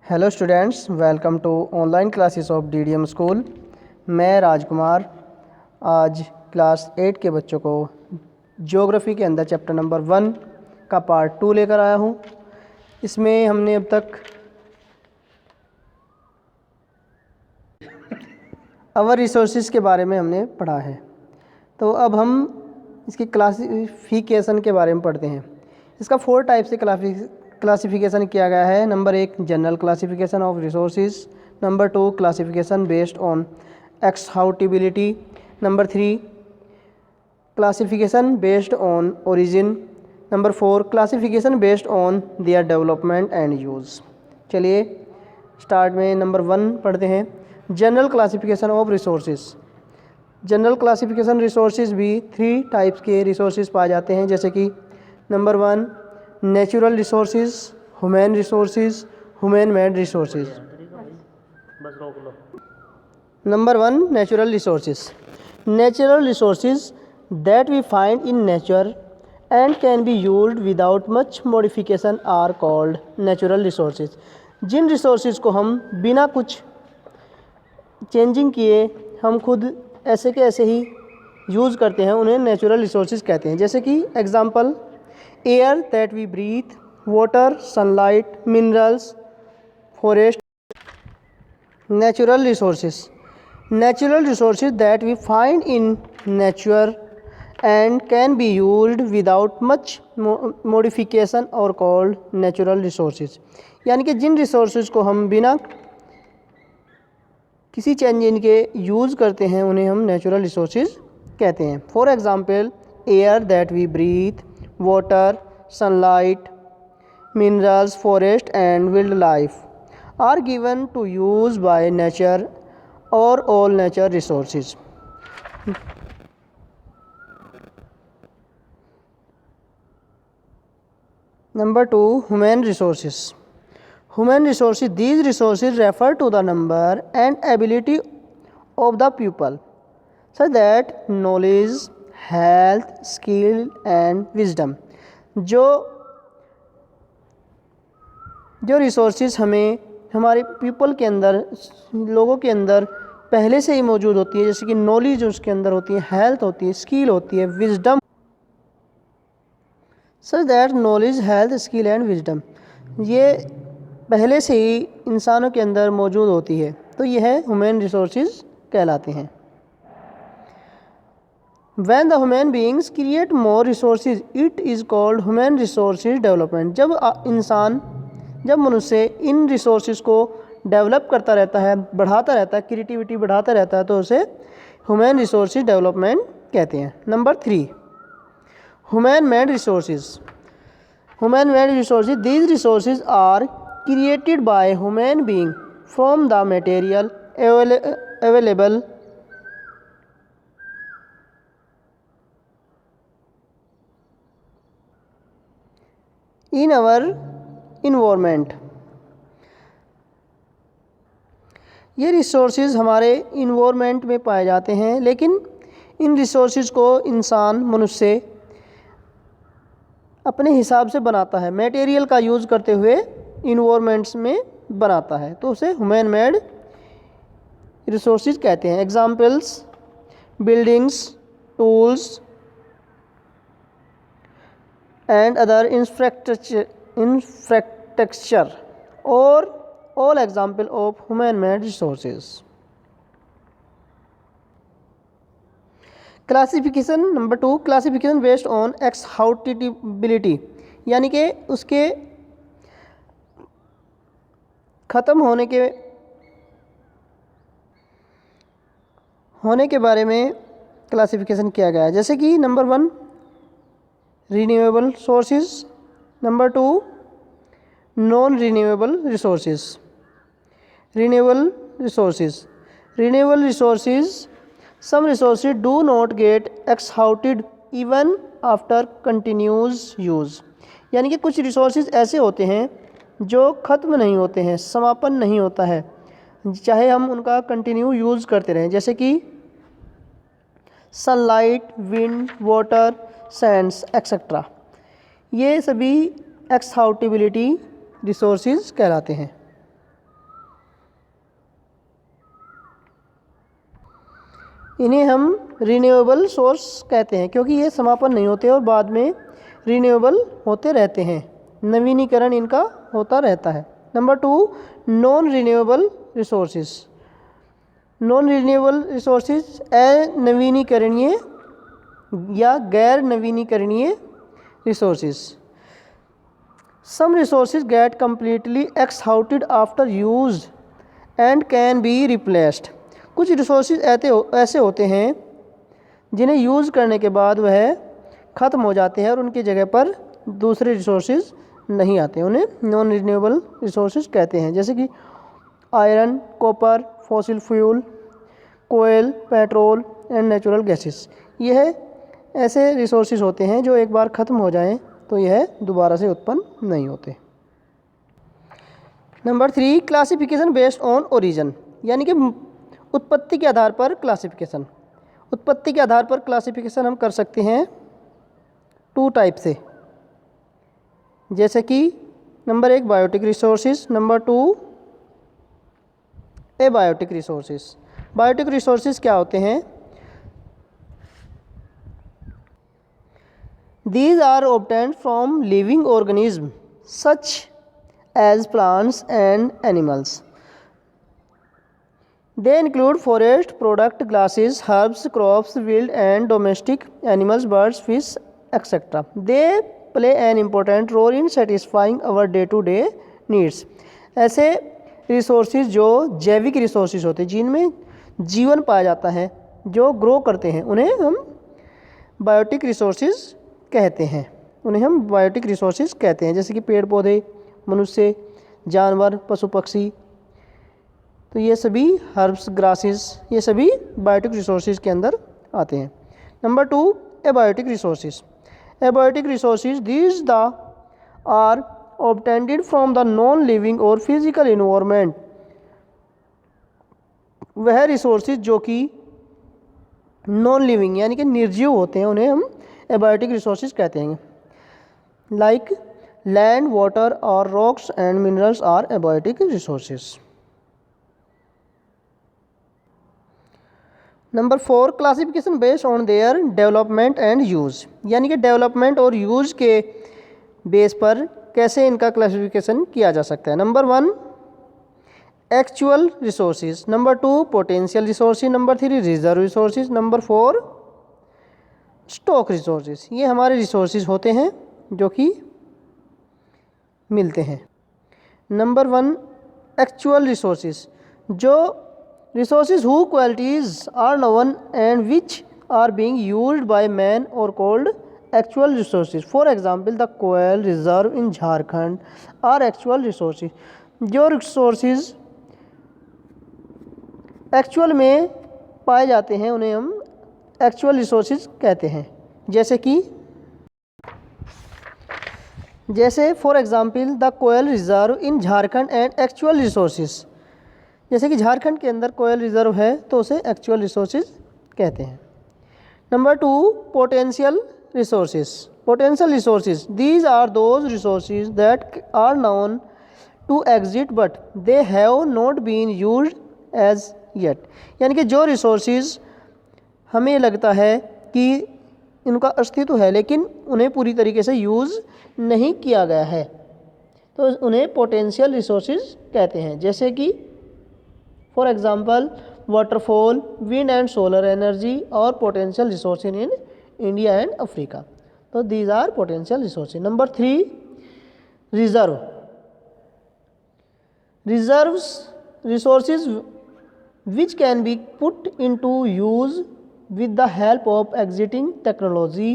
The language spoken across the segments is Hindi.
Hello students, welcome to online classes of DDM school. मैं राजकुमार आज क्लास 8 के बच्चों को ज्योग्राफी के अंदर चैप्टर नंबर 1 का पार्ट 2 लेकर आया हूं। इसमें हमने अब तक अवर रिसोर्सेज के बारे में हमने पढ़ा है। तो अब हम इसकी क्लासिफिकेशन के बारे में पढ़ते हैं। इसका 4 टाइप से क्लासिफिकेशन किया गया है। Number 1 general classification of resources, number 2 classification based on exhaustibility, number 3 classification based on origin, number 4 classification based on their development and use. चलिए स्टार्ट में नंबर 1 पढ़ते हैं, general classification of resources. General classification resources भी 3 टाइप्स के रिसोर्सेज पाए जाते हैं, जैसे कि number 1 natural resources, human resources, human made resources. Number 1 natural resources. Natural resources that we find in nature and can be used without much modification are called natural resources. जिन रिसोर्सेज को हम बिना कुछ चेंजिंग किए हम खुद ऐसे के ऐसे ही यूज़ करते हैं, उन्हें नेचुरल रिसोर्सेज कहते हैं। जैसे कि example air that we breathe, water, sunlight, minerals, forest. Natural resources that we find in nature and can be used without much modification are called natural resources. यानी कि जिन रिसोर्सेज को हम बिना किसी चेंज इनके यूज़ करते हैं, उन्हें हम नेचुरल रिसोर्सेज कहते हैं। For example air that we breathe, water, sunlight, minerals, forest and wildlife are given to use by nature are all nature resources. Number 2 human resources. Human resources, these resources refer to the number and ability of the people, such that knowledge, health, skill and wisdom। जो रिसोर्सेज हमें हमारे पीपल के अंदर, लोगों के अंदर पहले से ही मौजूद होती है, जैसे कि नॉलेज उसके अंदर होती है, हेल्थ होती है, स्किल होती है, wisdom. Such that knowledge, health, skill and wisdom ये पहले से ही इंसानों के अंदर मौजूद होती है, तो यह ह्यूमन रिसोर्सेज कहलाते हैं। When the human beings create more resources, it is called human resources development। जब मनुष्य इन रिसोर्सेज को डेवलप करता रहता है, बढ़ाता रहता है, क्रिएटिविटी बढ़ाता रहता है, तो उसे ह्यूमन रिसोर्सेज डेवलपमेंट कहते हैं। Number 3 human made resources. Human made resources, these resources are created by human being from the material available in our environment। ये रिसोर्सेज हमारे इन्वायरमेंट में पाए जाते हैं, लेकिन इन रिसोर्सेज को इंसान, मनुष्य अपने हिसाब से बनाता है, मटेरियल का यूज़ करते हुए इन्वायरमेंट्स में बनाता है, तो उसे ह्यूमन मेड रिसोर्सेज कहते हैं। Examples buildings, tools and other infrastructure are all example of human made resources. Classification number 2 classification based on exhaustibility, यानी कि उसके ख़त्म होने के बारे में क्लासिफिकेशन किया गया है। जैसे कि number 1 renewable sources, number 2 non renewable resources. Renewable resources some resources do not get exhausted even after continuous use. यानी कि कुछ रिसोर्सेज ऐसे होते हैं जो ख़त्म नहीं होते हैं, समापन नहीं होता है, चाहे हम उनका कंटिन्यू यूज़ करते रहें, जैसे कि sunlight, wind, water, Sands etcetera. ये सभी एक्सहाउटिबिलिटी रिसोर्सेज कहलाते हैं। इन्हें हम रिन्यूएबल सोर्स कहते हैं क्योंकि ये समापन नहीं होते और बाद में रिन्यूएबल होते रहते हैं, नवीनीकरण इनका होता रहता है। Number 2, non renewable resources. Non renewable resources अनवीनीकरणीय या गैर नवीनीकरणीय resources. Some resources get completely exhausted after use and can be replaced. कुछ रिसोर्सेज ऐसे होते हैं जिन्हें यूज़ करने के बाद वह ख़त्म हो जाते हैं और उनकी जगह पर दूसरे रिसोर्सेज नहीं आते, उन्हें नॉन रिन्यूएबल रिसोर्सेज कहते हैं। जैसे कि आयरन, कॉपर, फॉसिल फ्यूल, कोयल, पेट्रोल एंड नेचुरल गैसेस। यह ऐसे रिसोर्सेज होते हैं जो एक बार ख़त्म हो जाएं तो यह दोबारा से उत्पन्न नहीं होते। Number 3, classification based on origin, यानी कि उत्पत्ति के आधार पर क्लासिफिकेशन। उत्पत्ति के आधार पर क्लासिफिकेशन हम कर सकते हैं 2 टाइप से, जैसे कि number 1 biotic resources, number 2 abiotic resources. Biotic resources क्या होते हैं? These are obtained from living organisms such as plants and animals. They include forest product, grasses, herbs, crops, wild and domestic animals, birds, fish, etc. They play an important role in satisfying our day-to-day needs. ऐसे रिसोर्सेज जो जैविक रिसोर्सेज होते हैं, जिनमें जीवन पाया जाता है, जो ग्रो करते हैं, उन्हें हम बायोटिक रिसोर्सेज कहते हैं। उन्हें हम बायोटिक रिसोर्सेज कहते हैं, जैसे कि पेड़ पौधे, मनुष्य, जानवर, पशु पक्षी। तो ये सभी हर्ब्स, ग्रासेस, ये सभी बायोटिक रिसोर्सेज के अंदर आते हैं। Number 2 abiotic resources. Abiotic resources these the are obtained from the non living और फिजिकल इन्वायरमेंट। वह रिसोर्सेज जो कि नॉन लिविंग यानी कि निर्जीव होते हैं, उन्हें हम एबायोटिक रिसोर्सेज कहते हैं। लाइक लैंड, वाटर और rocks and minerals are abiotic resources. Number 4 classification based on their development and use, यानी कि डेवलपमेंट और यूज के बेस पर कैसे इनका क्लासिफिकेशन किया जा सकता है। Number 1 actual resources, number 2 potential resources, number 3 reserve resources, number 4 stock resources. ये हमारे रिसोर्सेज होते हैं जो कि मिलते हैं। नंबर 1 एक्चुअल रिसोर्सेज, जो resources who qualities are known and which are being used by man are called actual resources. For example the coil reserve in Jharkhand are actual resources. जो रिसोर्सेज एक्चुअल में पाए जाते हैं उन्हें हम एक्चुअल रिसोर्सेज कहते हैं। जैसे for example the coil reserve in Jharkhand and actual resources. जैसे कि झारखंड के अंदर कोयल रिजर्व है तो उसे एक्चुअल रिसोर्सेज कहते हैं। Number 2 potential resources. Potential resources these are those resources that are known to exist but they have not been used as yet. यानी कि जो रिसोर्सेज हमें लगता है कि इनका अस्तित्व है लेकिन उन्हें पूरी तरीके से यूज़ नहीं किया गया है, तो उन्हें पोटेंशियल रिसोर्सेज कहते हैं। जैसे कि for example waterfall, wind and solar energy are potential resources in India and Africa. तो these are potential resources. Number 3 reserve. Reserves resources which can be put into use with the help of existing technology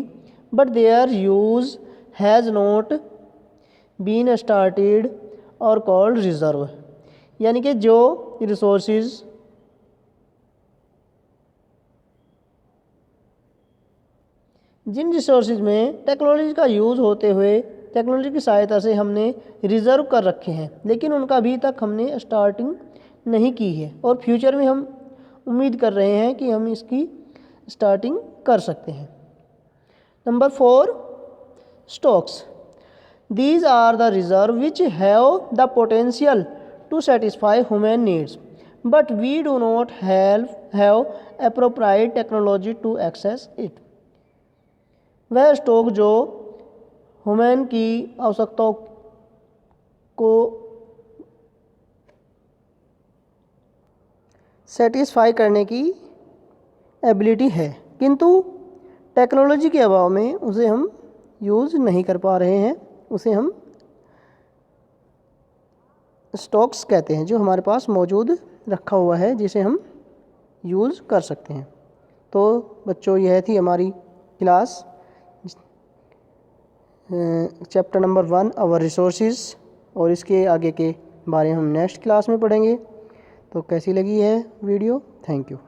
but their use has not been started or called reserve। यानी कि जो रिसोर्सेज जिन रिसोर्सेज में टेक्नोलॉजी का यूज़ होते हुए टेक्नोलॉजी की सहायता से हमने रिज़र्व कर रखे हैं लेकिन उनका अभी तक हमने स्टार्टिंग नहीं की है और फ्यूचर में हम उम्मीद कर रहे हैं कि हम इसकी स्टार्टिंग कर सकते हैं। Number 4 stocks. These are the reserve which have the potential to satisfy human needs but we do not have appropriate technology to access it. वह स्टॉक जो ह्यूमन की आवश्यकताओं को सेटिस्फाई करने की एबिलिटी है, किंतु टेक्नोलॉजी के अभाव में उसे हम यूज़ नहीं कर पा रहे हैं। उसे हम स्टॉक्स कहते हैं, जो हमारे पास मौजूद रखा हुआ है जिसे हम यूज़ कर सकते हैं। तो बच्चों, यह थी हमारी class chapter number 1 our resources, और इसके आगे के बारे में हम नेक्स्ट क्लास में पढ़ेंगे। तो कैसी लगी है वीडियो? Thank you.